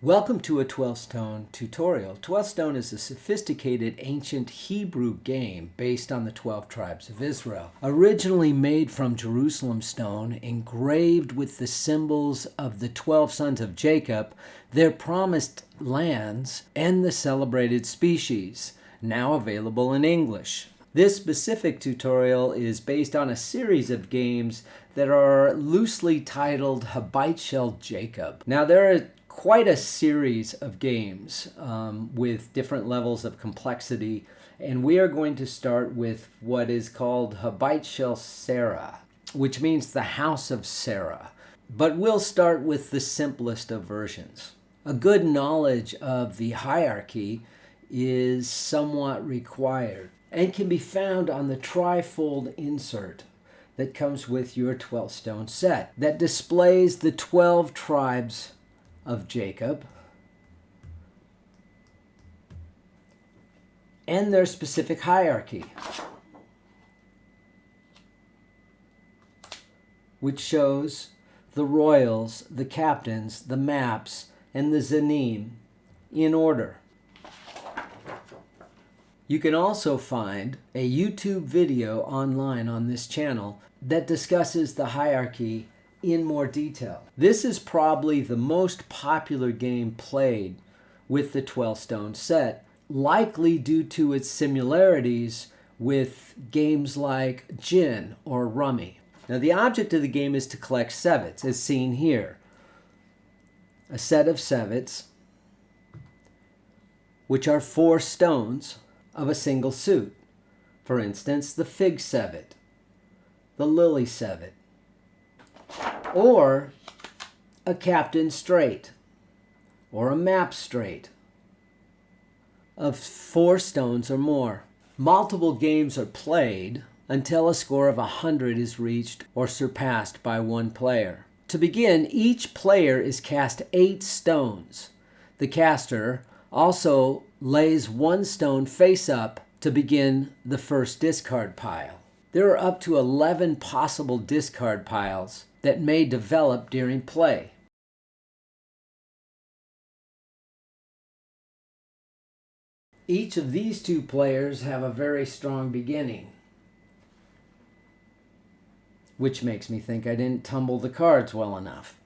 Welcome to a 12-Stone tutorial. 12-Stone is a sophisticated ancient Hebrew game based on the 12 tribes of Israel. Originally made from Jerusalem stone, engraved with the symbols of the 12 sons of Jacob, their promised lands, and the celebrated species, now available in English. This specific tutorial is based on a series of games that are loosely titled Habait Shel Jacob. Now there are quite a series of games with different levels of complexity, and we are going to start with what is called Habait Shel Sarah, which means the house of Sarah. But we'll start with the simplest of versions. A good knowledge of the hierarchy is somewhat required and can be found on the trifold insert that comes with your 12-stone set that displays the 12 tribes of Jacob and their specific hierarchy, which shows the royals, the captains, the maps, and the zanim in order. You can also find a YouTube video online on this channel that discusses the hierarchy in more detail. This is probably the most popular game played with the 12-stone set, likely due to its similarities with games like Jinn or Rummy. Now the object of the game is to collect sevets, as seen here. A set of sevets, which are 4 stones of a single suit. For instance, the fig sevet, the lily sevet, or a captain straight, or a map straight of 4 stones or more. Multiple games are played until a score of 100 is reached or surpassed by one player. To begin, each player is cast 8 stones. The caster also lays 1 stone face up to begin the first discard pile. There are up to 11 possible discard piles that may develop during play. Each of these 2 players have a very strong beginning, which makes me think I didn't tumble the cards well enough,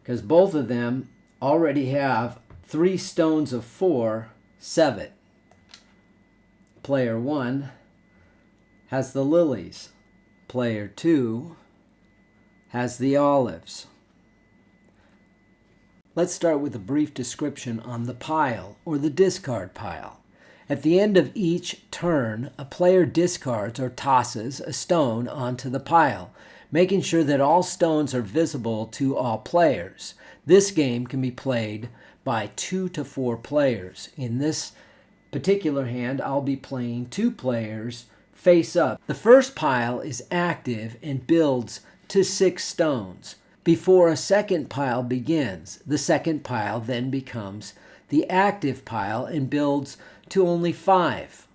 because both of them already have 3 stones of 4 sevet. Player 1 has the lilies. Player 2 has the olives. Let's start with a brief description on the pile, or the discard pile. At the end of each turn, a player discards or tosses a stone onto the pile, making sure that all stones are visible to all players. This game can be played by 2 to 4 players. In this particular hand, I'll be playing 2 players face up. The first pile is active and builds to 6 stones before a second pile begins. The second pile then becomes the active pile and builds to only 5.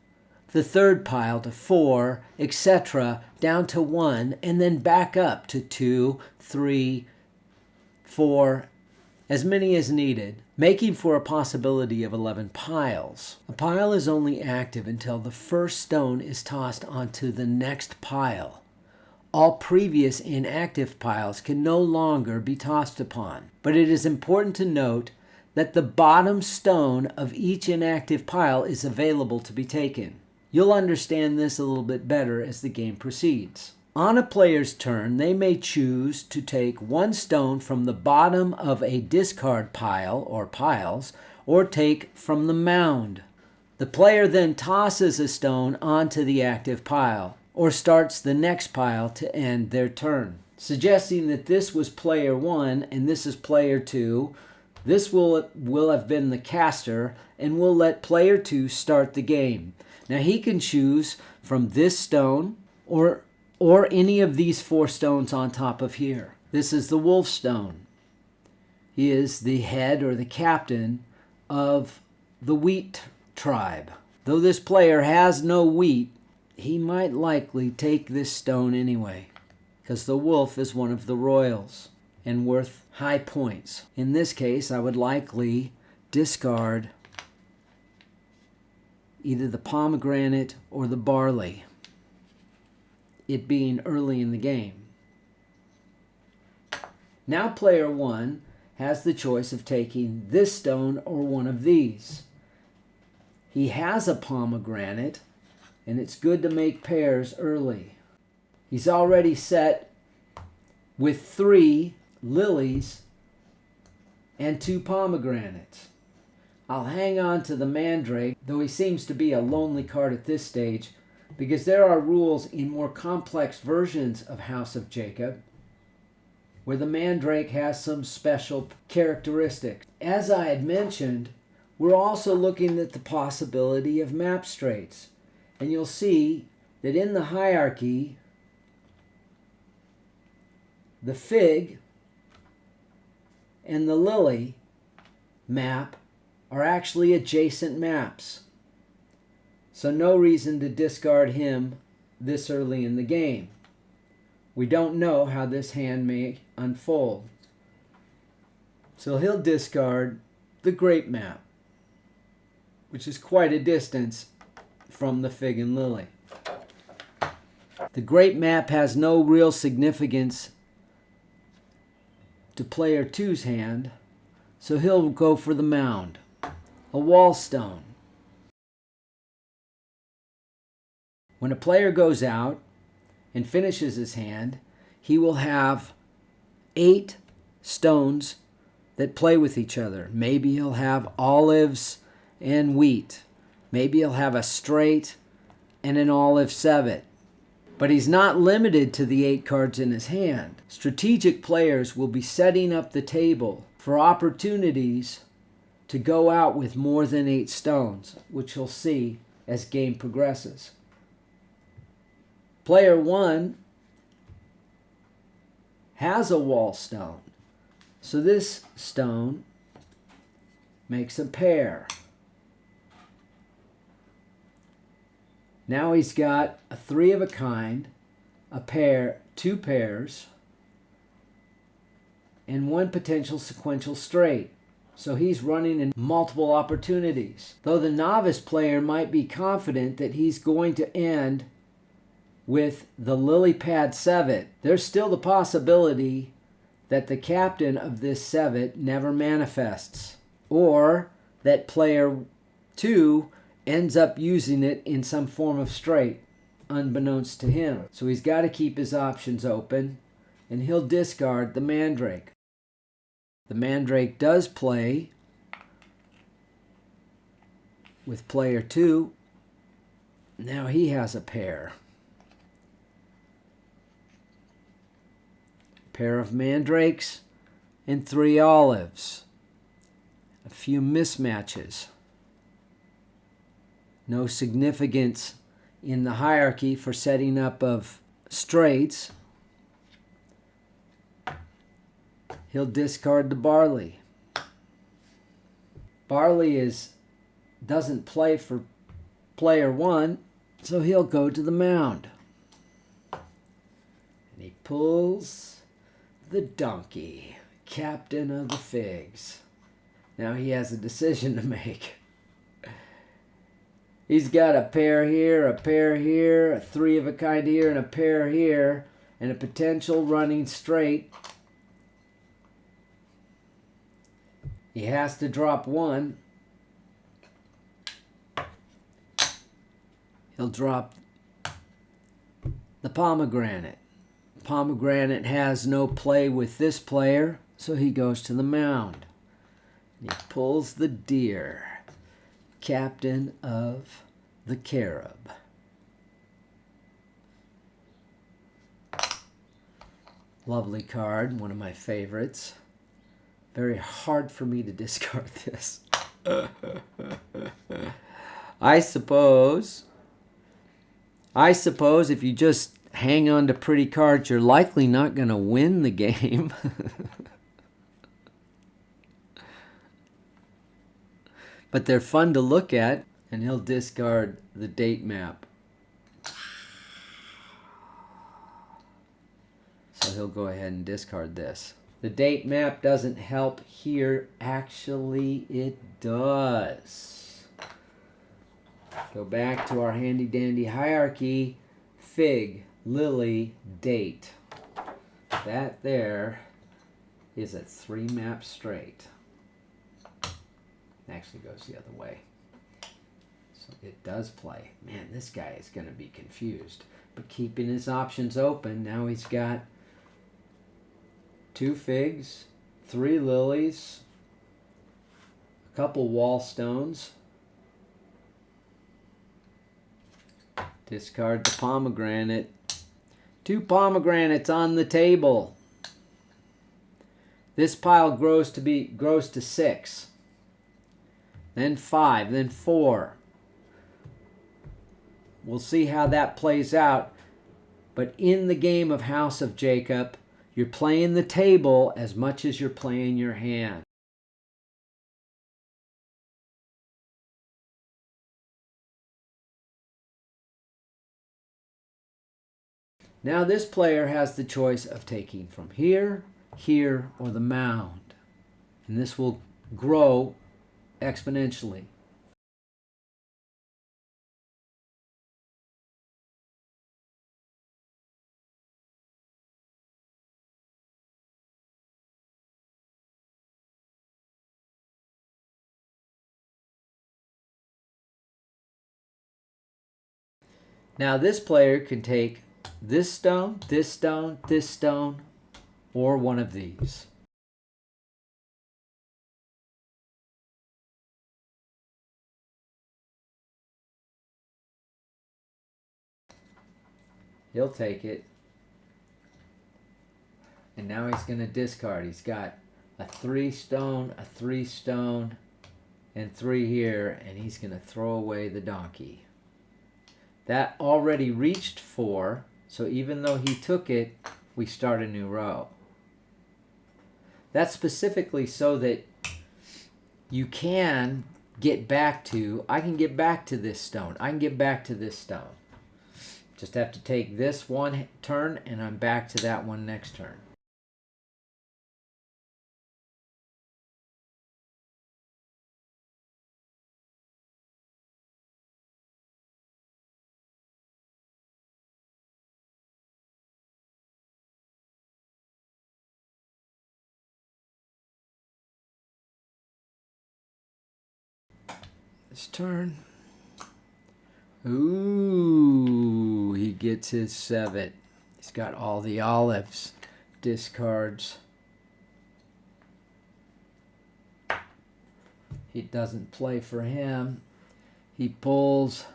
The third pile to 4, etc., down to 1, and then back up to 2, 3, 4, as many as needed, making for a possibility of 11 piles. A pile is only active until the first stone is tossed onto the next pile. All previous inactive piles can no longer be tossed upon, but it is important to note that the bottom stone of each inactive pile is available to be taken. You'll understand this a little bit better as the game proceeds. On a player's turn, they may choose to take 1 stone from the bottom of a discard pile or piles, or take from the mound. The player then tosses a stone onto the active pile, or starts the next pile to end their turn. Suggesting that this was player 1 and this is player 2, this will have been the caster, and we'll let player 2 start the game. Now he can choose from this stone or any of these 4 stones on top of here. This is the wolf stone. He is the head or the captain of the wheat tribe. Though this player has no wheat, he might likely take this stone anyway, because the wolf is one of the royals. and worth high points. In this case, I would likely discard either the pomegranate or the barley, it being early in the game. Now player 1 has the choice of taking this stone or one of these. He has a pomegranate, and it's good to make pairs early. He's already set with 3 lilies and 2 pomegranates. I'll hang on to the mandrake, though he seems to be a lonely card at this stage, because there are rules in more complex versions of House of Jacob where the mandrake has some special characteristics. As I had mentioned, we're also looking at the possibility of map straights. And you'll see that in the hierarchy, the fig and the lily map are actually adjacent maps. So no reason to discard him this early in the game. We don't know how this hand may unfold. So he'll discard the grape map, which is quite a distance from the fig and lily. The grape map has no real significance to player 2's hand, so he'll go for the mound, a wall stone. When a player goes out and finishes his hand, he will have 8 stones that play with each other. Maybe he'll have olives and wheat. Maybe he'll have a straight and an olive civet. But he's not limited to the 8 cards in his hand. Strategic players will be setting up the table for opportunities to go out with more than 8 stones, which you'll see as game progresses. Player 1 has a wall stone. So this stone makes a pair. Now he's got a 3 of a kind, a pair, 2 pairs, and 1 potential sequential straight. So he's running in multiple opportunities. Though the novice player might be confident that he's going to end with the lily pad civet, there's still the possibility that the captain of this civet never manifests, or that player 2 ends up using it in some form of straight, unbeknownst to him. So he's got to keep his options open, and he'll discard the mandrake. The mandrake does play with player 2. Now he has a pair. Pair of mandrakes and 3 olives. A few mismatches. No significance in the hierarchy for setting up of straights. He'll discard the barley. Barley doesn't play for player 1, so he'll go to the mound. And he pulls the donkey, captain of the figs. Now he has a decision to make. He's got a pair here, a pair here, a 3 of a kind here, and a pair here, and a potential running straight. He has to drop 1. He'll drop the pomegranate. Pomegranate has no play with this player, so he goes to the mound. He pulls the deer, captain of the carob. Lovely card, one of my favorites. Very hard for me to discard this. I suppose if you just hang on to pretty cards, you're likely not going to win the game. But they're fun to look at, and he'll discard the date map. So he'll go ahead and discard this. The date map doesn't help here. Actually, it does. Go back to our handy dandy hierarchy. Fig, lily, date. That there is a 3 map straight. Actually goes the other way. So it does play. Man, this guy is going to be confused. But keeping his options open, now he's got 2 figs, 3 lilies, a couple wall stones. Discard the pomegranate. 2 pomegranates on the table. This pile grows to 6. Then 5, then 4. We'll see how that plays out. But in the game of House of Jacob, you're playing the table as much as you're playing your hand. Now this player has the choice of taking from here, here, or the mound. And this will grow exponentially. Now this player can take this stone, this stone, this stone, or one of these. He'll take it. And now he's going to discard. He's got a 3 stone, a 3 stone, and 3 here, and he's going to throw away the donkey. That already reached 4, so even though he took it, we start a new row. That's specifically so that you can get back to, I can get back to this stone. I can get back to this stone. Just have to take this one turn, and I'm back to that one next turn. This turn. Ooh, he gets his 7. He's got all the olives. Discards. He doesn't play for him. He pulls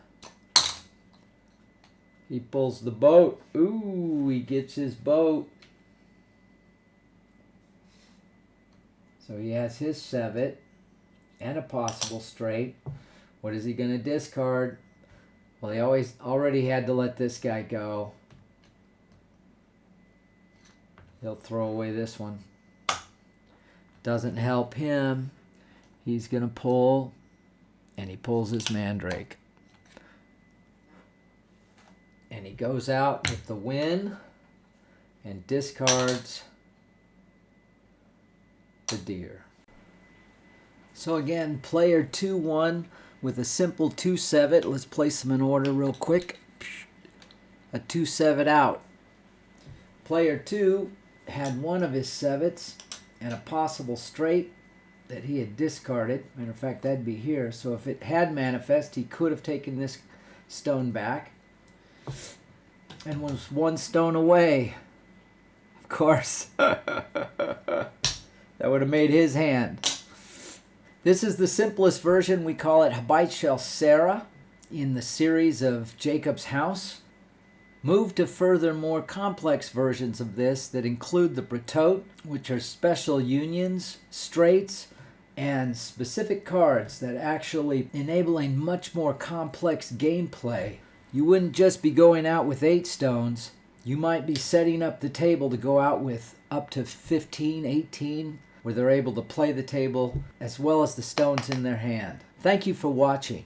the boat. Ooh, he gets his boat. So he has his 7 and a possible straight. What is he going to discard? Well, he already had to let this guy go. He'll throw away this one. Doesn't help him. He's going to pull, and he pulls his mandrake. And he goes out with the win and discards the deer. So again, player 2-1 with a simple 2-7. Let's place them in order real quick. A 2-7 out. Player 2 had one of his 7s and a possible straight that he had discarded. Matter of fact, that'd be here. So if it had manifest, he could have taken this stone back and was 1 stone away. Of course. That would have made his hand. This is the simplest version. We call it Habayit Shel Sarah in the series of Jacob's House. Move to further more complex versions of this that include the Bratot, which are special unions, straights, and specific cards that actually enabling much more complex gameplay. You wouldn't just be going out with 8 stones. You might be setting up the table to go out with up to 15, 18, where they're able to play the table as well as the stones in their hand. Thank you for watching.